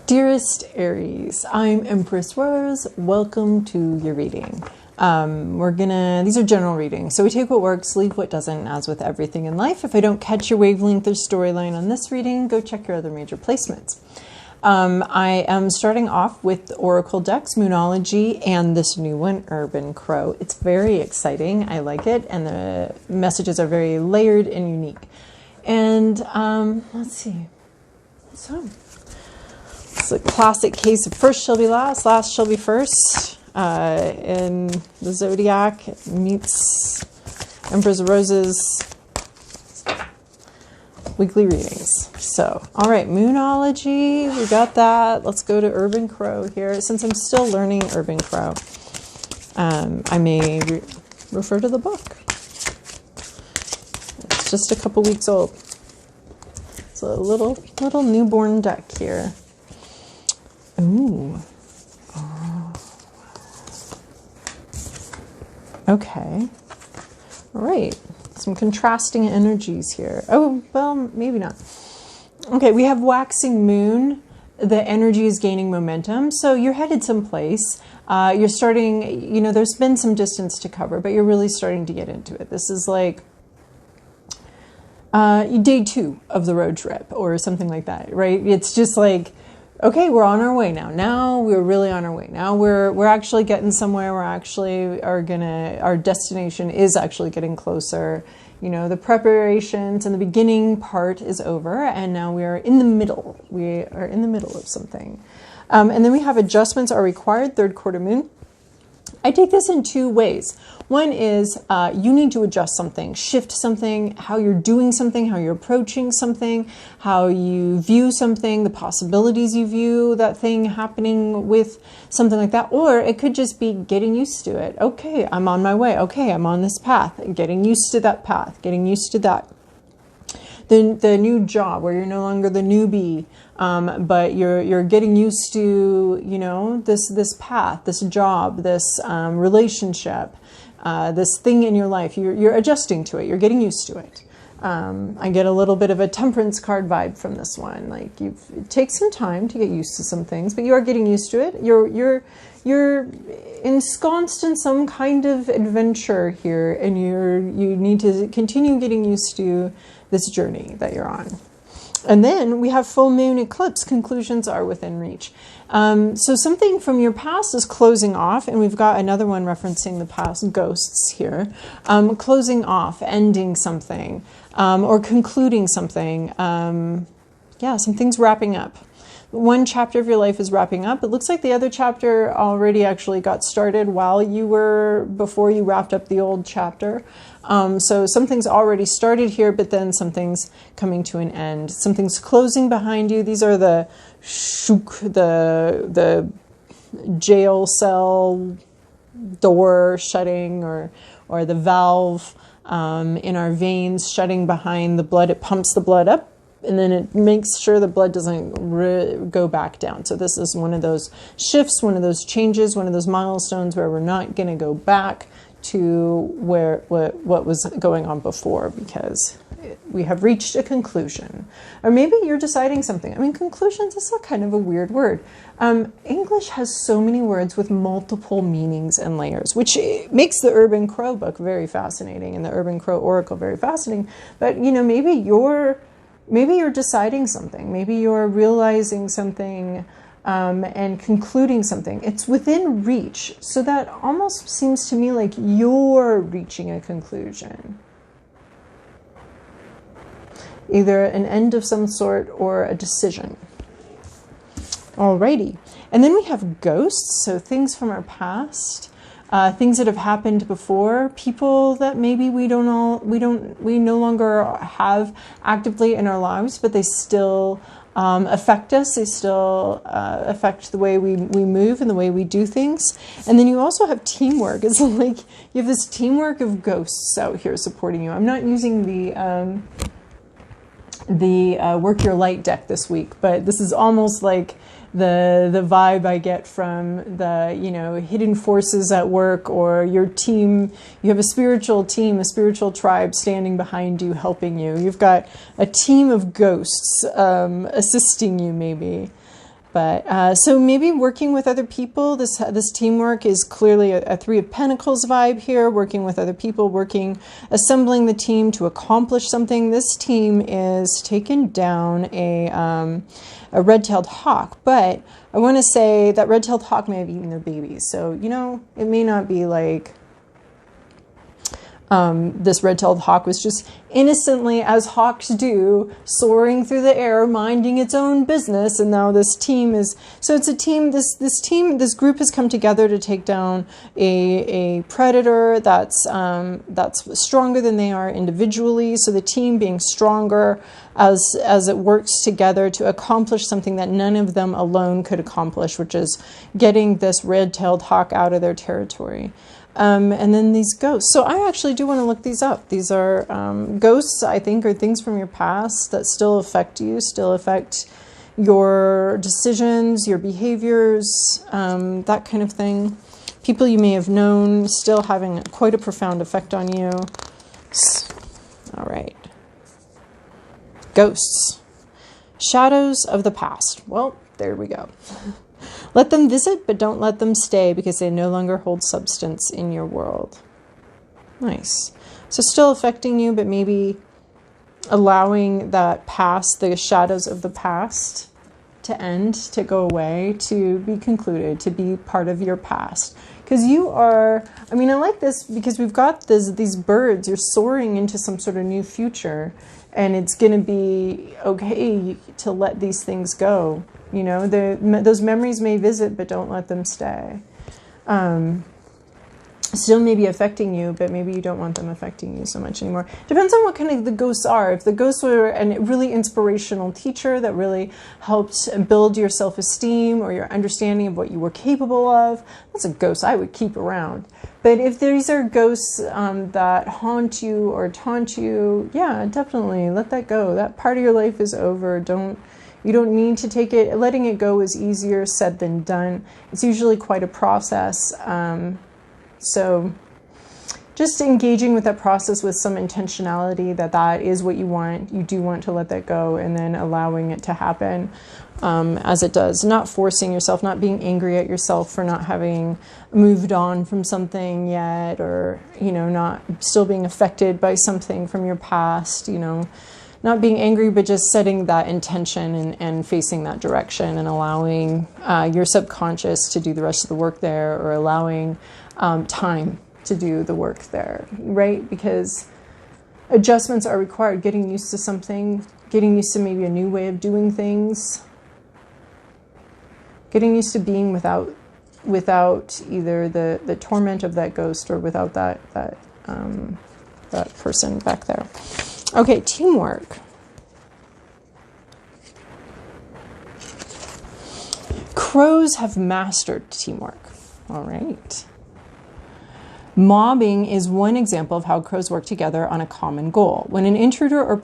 Dearest Aries, I'm Empress Rose. Welcome to your reading. These are general readings, so we take what works, leave what doesn't, as with everything in life. If I don't catch your wavelength or storyline on this reading, go check your other major placements. I am starting off with Oracle decks, Moonology, and this new one, Urban Crow. It's very exciting. I like it, and the messages are very layered and unique. And let's see. So, it's a classic case of first shall be last, last shall be first. In the Zodiac, it meets Empress Rose's weekly readings. So, all right, Moonology, we got that. Let's go to Urban Crow here. Since I'm still learning Urban Crow, I may refer to the book. It's just a couple weeks old. It's a little newborn deck here. Ooh. Oh. Okay. All right. Some contrasting energies here. Oh, well, maybe not. Okay, we have waxing moon. The energy is gaining momentum. So you're headed someplace. You're starting, there's been some distance to cover, but you're really starting to get into it. This is like day 2 of the road trip or something like that, right? It's just like, okay, we're on our way now. Now we're really on our way. Now we're actually getting somewhere. We're actually our destination is actually getting closer. The preparations and the beginning part is over, and now we are in the middle. We are in the middle of something. And then we have adjustments are required, third quarter moon. I take this in 2 ways. One is you need to adjust something, shift something, how you're doing something, how you're approaching something, how you view something, the possibilities you view that thing happening with, something like that. Or it could just be getting used to it. Okay, I'm on my way. Okay, I'm on this path. Getting used to that path, getting used to that. The new job where you're no longer the newbie, but you're getting used to, this path, this job, this relationship, this thing in your life. You're adjusting to it. You're getting used to it. I get a little bit of a temperance card vibe from this one. Like it takes some time to get used to some things, but you are getting used to it. You're ensconced in some kind of adventure here, and you need to continue getting used to this journey that you're on. And then we have full moon eclipse. Conclusions are within reach. So something from your past is closing off, and we've got another one referencing the past, ghosts here. Closing off, ending something, or concluding something. Something's wrapping up. One chapter of your life is wrapping up. It looks like the other chapter already actually got started before you wrapped up the old chapter. So something's already started here, but then something's coming to an end. Something's closing behind you. These are the the jail cell door shutting, or the valve in our veins shutting behind the blood. It pumps the blood up, and then it makes sure the blood doesn't go back down. So this is one of those shifts, one of those changes, one of those milestones where we're not going to go back to what was going on before, because we have reached a conclusion. Or maybe you're deciding something. I mean, conclusions is a kind of a weird word. English has so many words with multiple meanings and layers, which makes the Urban Crow book very fascinating and the Urban Crow Oracle very fascinating. But, maybe you're deciding something. Maybe you're realizing something and concluding something. It's within reach. So that almost seems to me like you're reaching a conclusion. Either an end of some sort or a decision. Alrighty. And then we have ghosts. So things from our past. Things that have happened before, people that maybe we no longer have actively in our lives, but they still affect us. They still affect the way we move and the way we do things. And then you also have teamwork. It's like you have this teamwork of ghosts out here supporting you. I'm not using the Work Your Light deck this week, but this is almost like the vibe I get from the, hidden forces at work, or your team. You have a spiritual team, a spiritual tribe standing behind you, helping you. You've got a team of ghosts assisting you maybe. But so maybe working with other people, this teamwork is clearly a Three of Pentacles vibe here, working with other people, assembling the team to accomplish something. This team is taking down a red-tailed hawk, but I want to say that red-tailed hawk may have eaten their babies. So, you know, it may not be like this red-tailed hawk was just innocently, as hawks do, soaring through the air, minding its own business. And now this team is, so it's a team, this group has come together to take down a predator that's stronger than they are individually. So the team being stronger as it works together to accomplish something that none of them alone could accomplish, which is getting this red-tailed hawk out of their territory. And then these ghosts. So I actually do want to look these up. These are ghosts, I think, are things from your past that still affect you, still affect your decisions, your behaviors, that kind of thing. People you may have known still having quite a profound effect on you. All right. Ghosts. Shadows of the past. Well, there we go. Let them visit, but don't let them stay because they no longer hold substance in your world. Nice. So still affecting you, but maybe allowing that past, the shadows of the past to end, to go away, to be concluded, to be part of your past. Because you are, I mean, I like this because we've got these birds, you're soaring into some sort of new future, and it's going to be okay to let these things go. You know, those memories may visit, but don't let them stay. Still may be affecting you, but maybe you don't want them affecting you so much anymore. Depends on what kind of the ghosts are. If the ghosts were a really inspirational teacher that really helped build your self-esteem or your understanding of what you were capable of, that's a ghost I would keep around. But if these are ghosts that haunt you or taunt you, yeah, definitely let that go. That part of your life is over. You don't need to take it. Letting it go is easier said than done. It's usually quite a process. So just engaging with that process with some intentionality that is what you want. You do want to let that go, and then allowing it to happen as it does. Not forcing yourself, not being angry at yourself for not having moved on from something yet, or, you know, not still being affected by something from your past, you know. Not being angry, but just setting that intention and facing that direction, and allowing your subconscious to do the rest of the work there, or allowing time to do the work there, right? Because adjustments are required. Getting used to something, getting used to maybe a new way of doing things, getting used to being without either the torment of that ghost or without that person back there. Okay, teamwork. Crows have mastered teamwork. All right. Mobbing is one example of how crows work together on a common goal. When an intruder or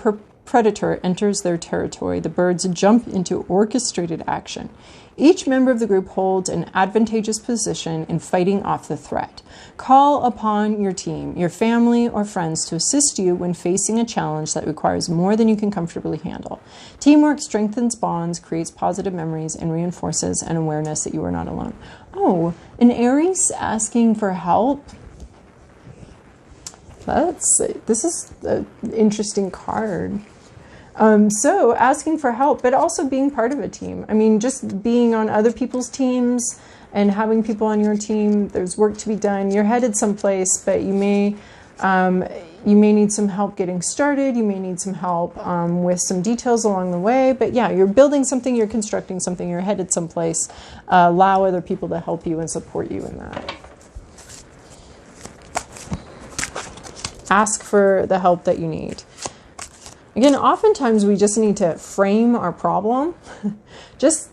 predator enters their territory, the birds jump into orchestrated action. Each member of the group holds an advantageous position in fighting off the threat. Call upon your team, your family, or friends to assist you when facing a challenge that requires more than you can comfortably handle. Teamwork strengthens bonds, creates positive memories, and reinforces an awareness that you are not alone. Oh, an Aries asking for help? This is an interesting card. So asking for help, but also being part of a team. I mean, just being on other people's teams and having people on your team, there's work to be done. You're headed someplace, but you may need some help getting started. You may need some help with some details along the way. But yeah, you're building something, you're constructing something, you're headed someplace. Allow other people to help you and support you in that. Ask for the help that you need. Again, oftentimes we just need to frame our problem. Just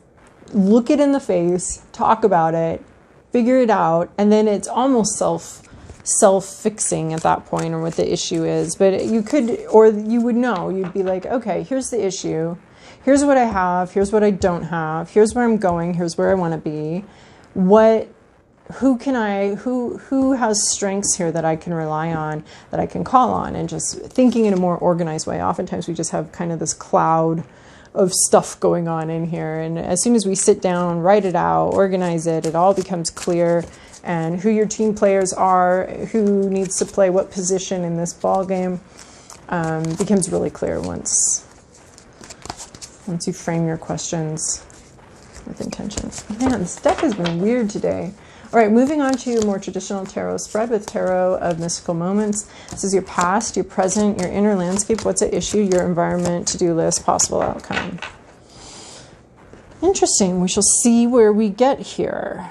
look it in the face, talk about it, figure it out, and then it's almost self-fixing at that point, or what the issue is. But you could, or you would know, you'd be like, okay, here's the issue. Here's what I have. Here's what I don't have. Here's where I'm going. Here's where I want to be. Who has strengths here that I can rely on, that I can call on, and just thinking in a more organized way. Oftentimes we just have kind of this cloud of stuff going on in here. And as soon as we sit down, write it out, organize it, it all becomes clear. And who your team players are, who needs to play what position in this ball game, becomes really clear once you frame your questions with intention. Man, this deck has been weird today. All right, moving on to your more traditional tarot spread with Tarot of Mystical Moments. This is your past, your present, your inner landscape, what's at issue, your environment, to-do list, possible outcome. Interesting. We shall see where we get here.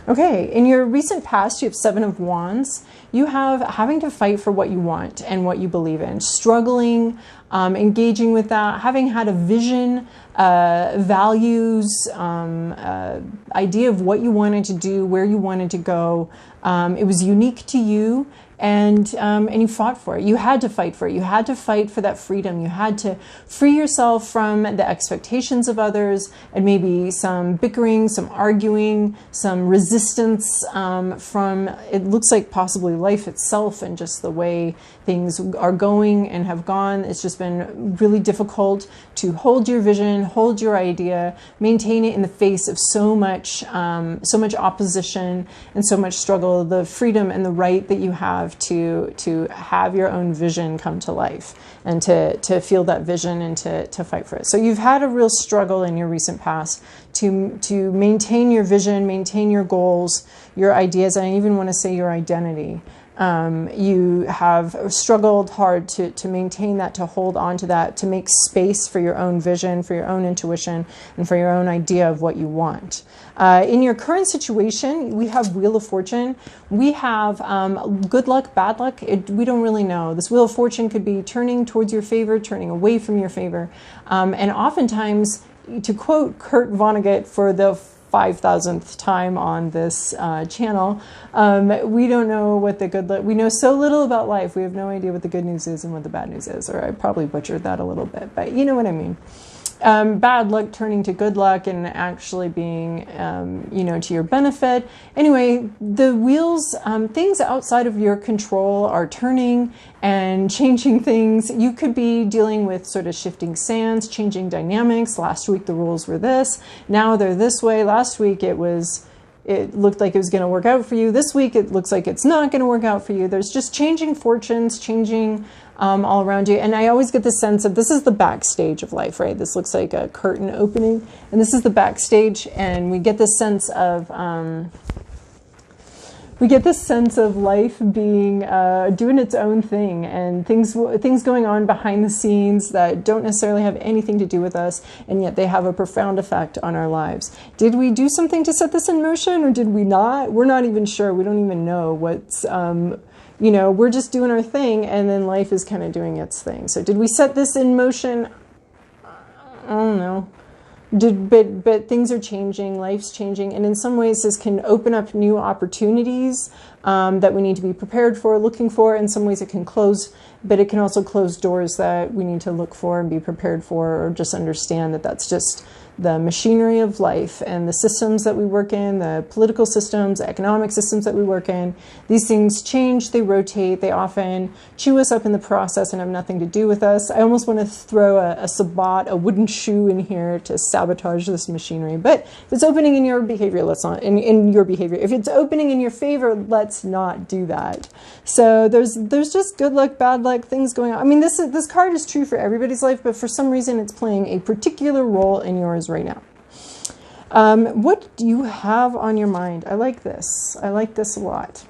Okay, in your recent past, you have 7 of Wands. You have having to fight for what you want and what you believe in, struggling, engaging with that, having had a vision, values, idea of what you wanted to do, where you wanted to go. It was unique to you, and you fought for it. You had to fight for it. You had to fight for that freedom. You had to free yourself from the expectations of others, and maybe some bickering, some arguing, some resistance from, it looks like possibly life itself and just the way things are going and have gone. It's just been really difficult to hold your vision, hold your idea, maintain it in the face of so much opposition and so much struggle. The freedom and the right that you have to have your own vision come to life and to feel that vision and to fight for it. So you've had a real struggle in your recent past to maintain your vision, maintain your goals, your ideas, and I even want to say your identity. You have struggled hard to maintain that, to hold on to that, to make space for your own vision, for your own intuition, and for your own idea of what you want. In your current situation, we have Wheel of Fortune. We have good luck, bad luck. We don't really know. This Wheel of Fortune could be turning towards your favor, turning away from your favor. And oftentimes, to quote Kurt Vonnegut for the 5,000th time on this channel, we don't know what the good luck, we know so little about life. We have no idea what the good news is and what the bad news is, or I probably butchered that a little bit, but you know what I mean. Bad luck turning to good luck and actually being, to your benefit. Anyway, the wheels, things outside of your control are turning and changing things. You could be dealing with sort of shifting sands, changing dynamics. Last week the rules were this. Now they're this way. Last week it looked like it was going to work out for you. This week it looks like it's not going to work out for you. There's just changing fortunes, changing all around you. And I always get the sense of this is the backstage of life, right? This looks like a curtain opening, and this is the backstage, and we get this sense of life being doing its own thing, and things going on behind the scenes that don't necessarily have anything to do with us, and yet they have a profound effect on our lives. Did we do something to set this in motion, or did we not? We're not even sure. We don't even know what's we're just doing our thing, and then life is kind of doing its thing. So did we set this in motion? I don't know. But things are changing, life's changing, and in some ways this can open up new opportunities that we need to be prepared for, looking for. In some ways it can close, but it can also close doors that we need to look for and be prepared for, or just understand that that's just the machinery of life and the systems that we work in, the political systems, economic systems that we work in. These things change, they rotate, they often chew us up in the process and have nothing to do with us. I almost want to throw a sabbat, a wooden shoe in here to sabotage this machinery. But if it's opening in your behavior, let's not, in your behavior. If it's opening in your favor, let's not do that. So there's just good luck, bad luck, things going on. I mean, this card is true for everybody's life, but for some reason it's playing a particular role in yours right now. What do you have on your mind? I like this. I like this a lot.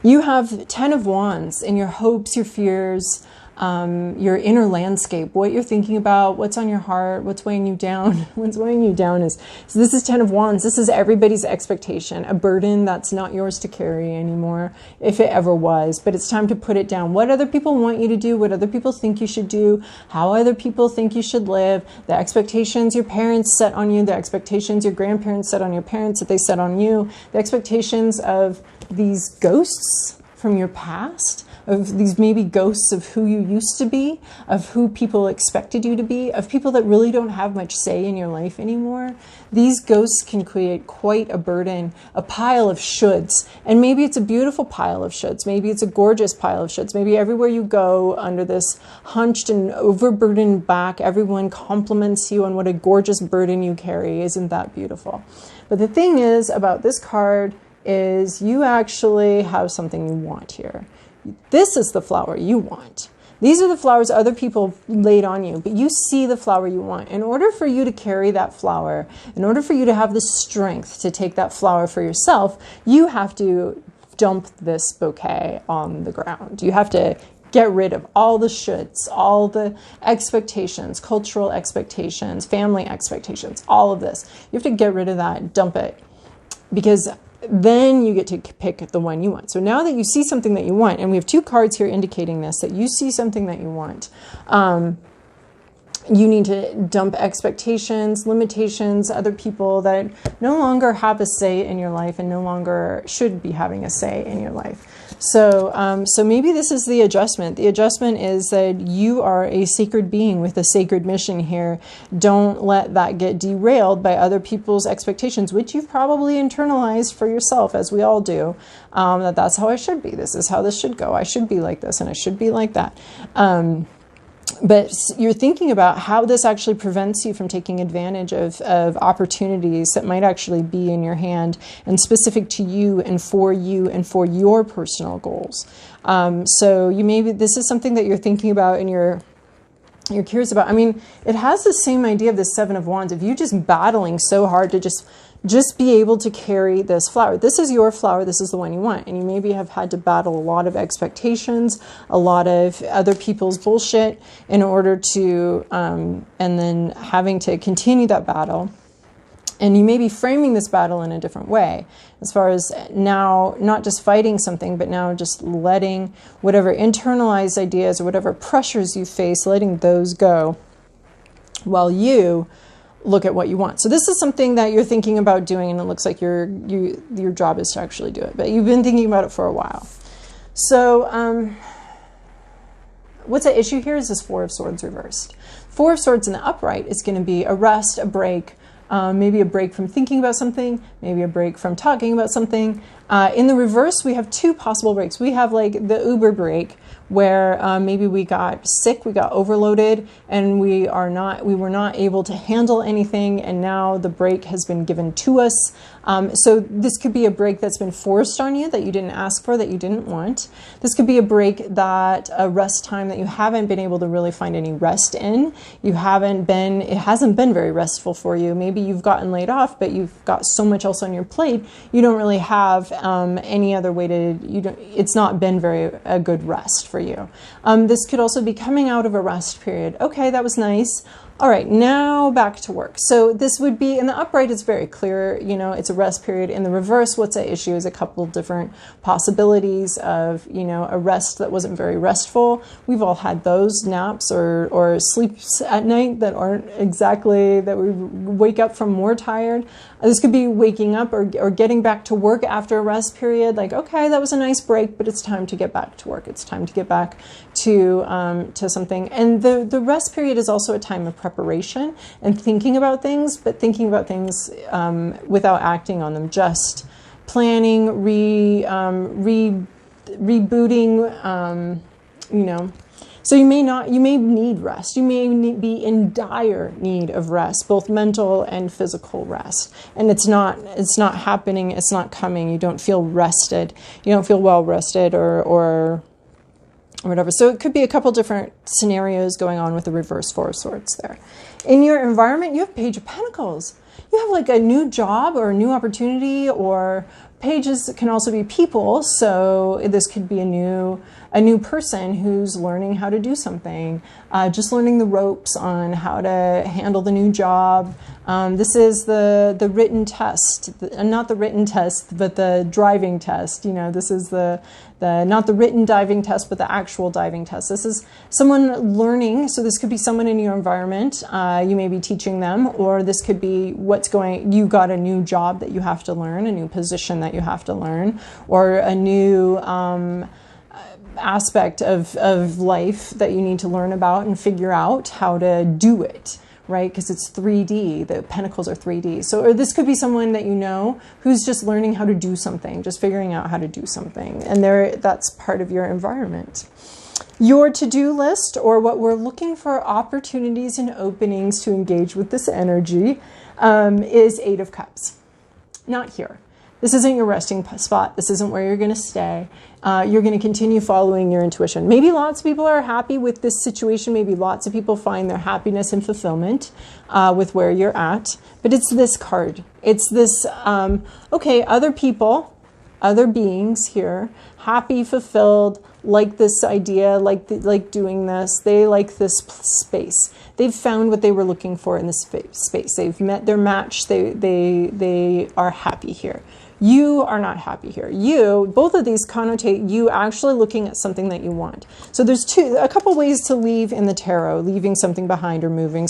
You have 10 of Wands in your hopes, your fears, your inner landscape, what you're thinking about, what's on your heart, what's weighing you down. What's weighing you down is, so this is 10 of Wands. This is everybody's expectation, a burden that's not yours to carry anymore, if it ever was, but it's time to put it down. What other people want you to do, what other people think you should do, how other people think you should live, the expectations your parents set on you, the expectations your grandparents set on your parents that they set on you, the expectations of these ghosts from your past. of these maybe ghosts of who you used to be, of who people expected you to be, of people that really don't have much say in your life anymore. These ghosts can create quite a burden, a pile of shoulds. And maybe it's a beautiful pile of shoulds. Maybe it's a gorgeous pile of shoulds. Maybe everywhere you go under this hunched and overburdened back, everyone compliments you on what a gorgeous burden you carry. Isn't that beautiful? But the thing is about this card is you actually have something you want here. This is the flower you want. These are the flowers other people laid on you, but you see the flower you want. In order for you to carry that flower, in order for you to have the strength to take that flower for yourself, you have to dump this bouquet on the ground. You have to get rid of all the shoulds, all the expectations, cultural expectations, family expectations, all of this. You have to get rid of that, dump it, because then you get to pick the one you want. So now that you see something that you want, and we have 2 cards here indicating this, that you see something that you want, you need to dump expectations, limitations, other people that no longer have a say in your life and no longer should be having a say in your life. So, so maybe this is the adjustment. The adjustment is that you are a sacred being with a sacred mission here. Don't let that get derailed by other people's expectations, which you've probably internalized for yourself, as we all do, that's how I should be. This is how this should go. I should be like this and I should be like that. But you're thinking about how this actually prevents you from taking advantage of opportunities that might actually be in your hand and specific to you and for your personal goals. So you maybe this is something that you're thinking about and you're curious about. I mean, it has the same idea of the 7 of Wands. If you're just battling so hard to just be able to carry this flower. This is your flower. This is the one you want. And you maybe have had to battle a lot of expectations, a lot of other people's bullshit in order to, and then having to continue that battle. And you may be framing this battle in a different way, as far as now not just fighting something, but now just letting whatever internalized ideas or whatever pressures you face, letting those go while you look at what you want. So this is something that you're thinking about doing, and it looks like your job is to actually do it. But you've been thinking about it for a while. So what's at issue here is this 4 of Swords reversed. 4 of Swords in the upright is going to be a rest, a break, maybe a break from thinking about something, maybe a break from talking about something. In the reverse, we have 2 possible breaks. We have like the Uber break, where maybe we got sick, we got overloaded, and we were not able to handle anything, and now the break has been given to us. So this could be a break that's been forced on you, that you didn't ask for, that you didn't want. This could be a break a rest time that you haven't been able to really find any rest in. It hasn't been very restful for you. Maybe you've gotten laid off, but you've got so much else on your plate, you don't really have any other way it's not been a good rest for you. This could also be coming out of a rest period. Okay, that was nice. All right, now back to work. So this would be, in the upright, it's very clear, it's a rest period. In the reverse, what's at issue is a couple of different possibilities of, a rest that wasn't very restful. We've all had those naps or sleeps at night that aren't exactly, that we wake up from more tired. This could be waking up or getting back to work after a rest period. Like, okay, that was a nice break, but it's time to get back to work. It's time to get back to something. And the rest period is also a time of preparation and thinking about things, but thinking about things without acting on them, just planning, rebooting, So you may need rest. You may be in dire need of rest, both mental and physical rest. And it's not happening, it's not coming. You don't feel rested. You don't feel well rested or whatever. So it could be a couple different scenarios going on with the reverse 4 of Swords there. In your environment, you have Page of Pentacles. You have like a new job or a new opportunity, or pages can also be people. So this could be a new person who's learning how to do something, just learning the ropes on how to handle the new job. This is the written test, not the written test, but the driving test. This is the not the written diving test, but the actual diving test. This is someone learning. So this could be someone in your environment. You may be teaching them, or this could be you got a new job that you have to learn, a new position that you have to learn, or a new aspect of life that you need to learn about and figure out how to do it, right? Because it's 3D. The pentacles are 3D. So, or this could be someone that you know who's just learning how to do something, just figuring out how to do something. And that's part of your environment. Your to-do list, or what we're looking for opportunities and openings to engage with this energy, is 8 of Cups. Not here. This isn't your resting spot. This isn't where you're going to stay. You're going to continue following your intuition. Maybe lots of people are happy with this situation. Maybe lots of people find their happiness and fulfillment with where you're at. But it's this card. It's this, okay, other people, other beings here, happy, fulfilled, like this idea, like doing this. They like this space. They've found what they were looking for in this space. They've met their match. They are happy here. You are not happy here. Both of these connotate you actually looking at something that you want. So there's a couple ways to leave in the tarot, leaving something behind or moving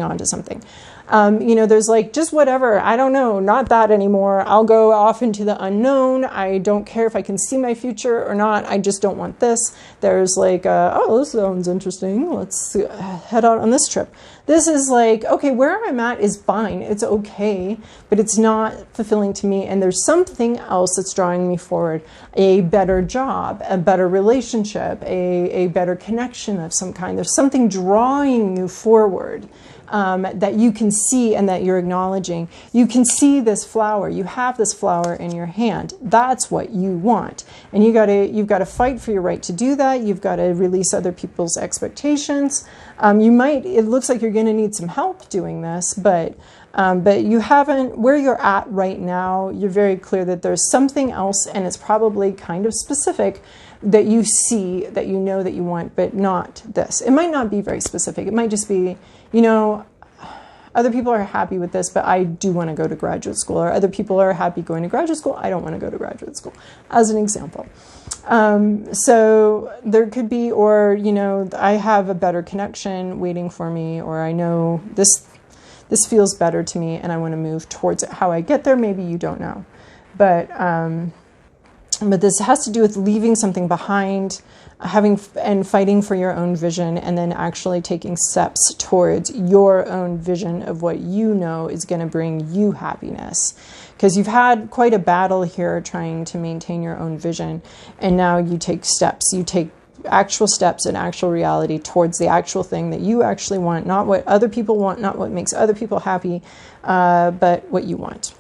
on to something. There's like, just whatever, I don't know, not that anymore. I'll go off into the unknown. I don't care if I can see my future or not. I just don't want this. There's like, oh, this sounds interesting. Let's head out on this trip. This is like, okay, where I'm at is fine. It's okay, but it's not fulfilling to me. And there's something else that's drawing me forward. A better job, a better relationship, a better connection of some kind. There's something drawing you forward. That you can see and that you're acknowledging. You can see this flower. You have this flower in your hand. That's what you want. And you've got to fight for your right to do that. You've got to release other people's expectations. It looks like you're going to need some help doing this, but you haven't, where you're at right now, you're very clear that there's something else, and it's probably kind of specific, that you see, that you know that you want, but not this. It might not be very specific. It might just be, other people are happy with this, but I do want to go to graduate school. Or other people are happy going to graduate school. I don't want to go to graduate school, as an example. So there could be, or, I have a better connection waiting for me, or I know this feels better to me and I want to move towards it. How I get there, maybe you don't know. But this has to do with leaving something behind, and fighting for your own vision, and then actually taking steps towards your own vision of what you know is going to bring you happiness. Because you've had quite a battle here trying to maintain your own vision, and now you take steps. You take actual steps in actual reality towards the actual thing that you actually want, not what other people want, not what makes other people happy, but what you want.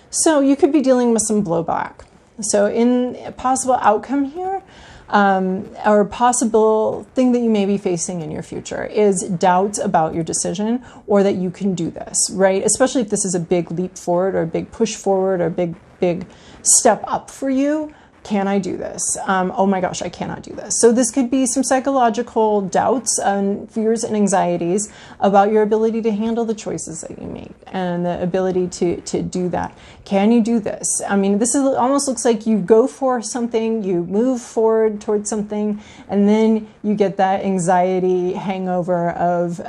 So you could be dealing with some blowback. So in a possible outcome here, or a possible thing that you may be facing in your future is doubts about your decision, or that you can do this, right? Especially if this is a big leap forward or a big push forward or a big step up for you. Can I do this? Oh my gosh, I cannot do this. So this could be some psychological doubts and fears and anxieties about your ability to handle the choices that you make and the ability to do that. Can you do this? I mean, this almost looks like you go for something, you move forward towards something, and then you get that anxiety hangover of,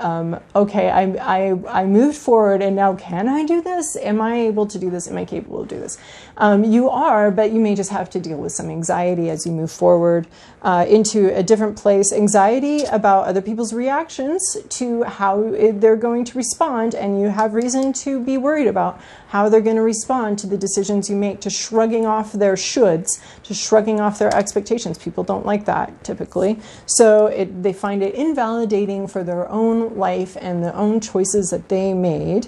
okay, I moved forward, and now can I do this? Am I able to do this? Am I capable of doing this? You are, but you may just have to deal with some anxiety as you move forward into a different place. Anxiety about other people's reactions to how they're going to respond, and you have reason to be worried about how they're going to respond to the decisions you make, to shrugging off their shoulds, to shrugging off their expectations. People don't like that typically. So they find it invalidating for their own life and their own choices that they made.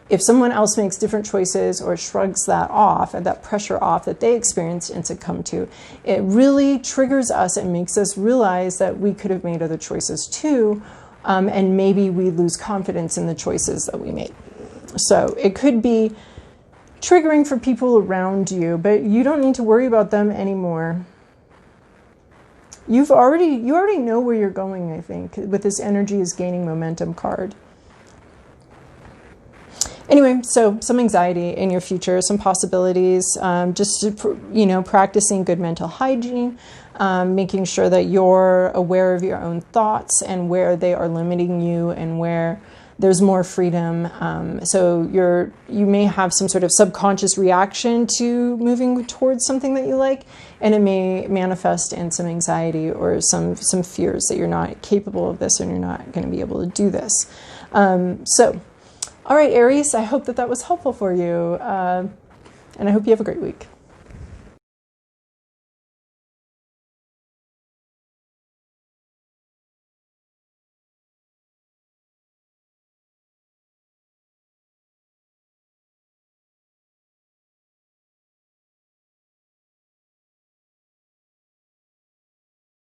If someone else makes different choices or shrugs that off, and that pressure off that they experienced and succumbed to, it really triggers us and makes us realize that we could have made other choices too, and maybe we lose confidence in the choices that we made. So it could be triggering for people around you, but you don't need to worry about them anymore. You already know where you're going, I think, with this energy is gaining momentum card. Anyway, so some anxiety in your future, some possibilities, just practicing good mental hygiene, making sure that you're aware of your own thoughts and where they are limiting you and where there's more freedom. So you may have some sort of subconscious reaction to moving towards something that you like, and it may manifest in some anxiety or some fears that you're not capable of this and you're not going to be able to do this. All right, Aries, I hope that was helpful for you, and I hope you have a great week.